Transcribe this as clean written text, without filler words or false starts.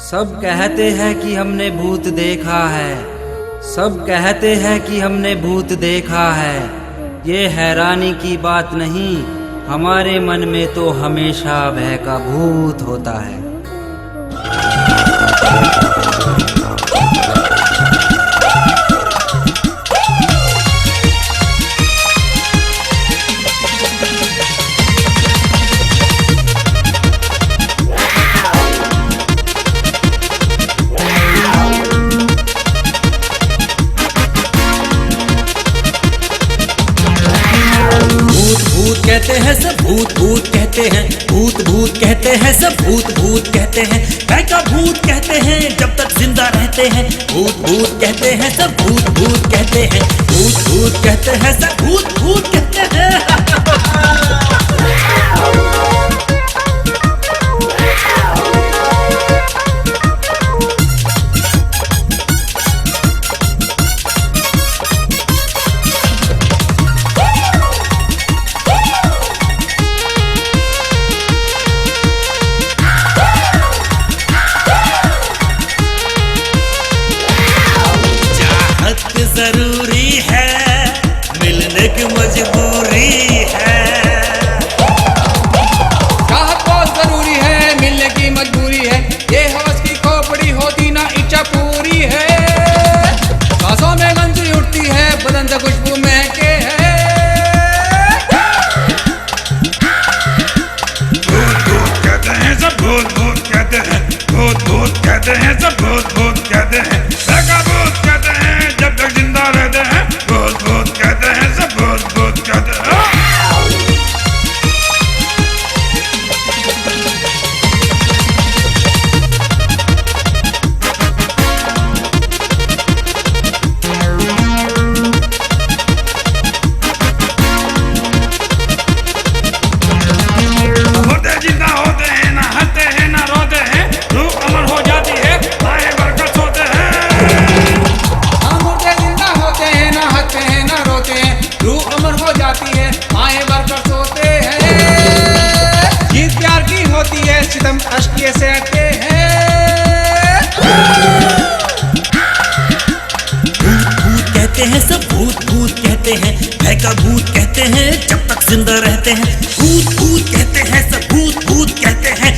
सब कहते हैं कि हमने भूत देखा है, सब कहते हैं कि हमने भूत देखा है। ये हैरानी की बात नहीं, हमारे मन में तो हमेशा भय का भूत होता है। कहते हैं सब भूत भूत कहते हैं, भूत भूत कहते हैं सब भूत भूत कहते हैं। भय का भूत कहते हैं जब तक जिंदा रहते हैं। भूत भूत कहते हैं सब भूत भूत कहते हैं, भूत भूत कहते हैं सब भूत भूत कहते हैं। जरूरी है, मिलने की मजबूरी है। चाहत बहुत जरूरी है, मिलने की मजबूरी है। ये हवस की खोपड़ी होती ना इच्छा पूरी है। सांसों में गंजी उठती है, बदन से खुशबू महके है। भूत भूत कहते हैं सब भूत भूत कहते हैं, भूत भूत कहते हैं सब भूत भूत कहते हैं। भूत कहते हैं जब तक जिंदा रहते हैं। भूत भूत कहते हैं सब भूत भूत कहते हैं। होते जिंदा होते हैं, ना हंसते हैं ना रोते हैं। रूह अमर हो जाती है, आए बरकत होते हैं। हम मुर्दे जिंदा होते हैं, ना हंसते हैं ना रोते हैं। रूह अमर हो जाती है, आए बरकत होते हैं। जीत प्यार की होती है, सितम अश्क से हटते हैं। भूत कहते हैं सब भूत भूत कहते हैं। भय का भूत कहते हैं जब तक जिंदा रहते हैं। भूत भूत कहते हैं सब भूत भूत कहते हैं।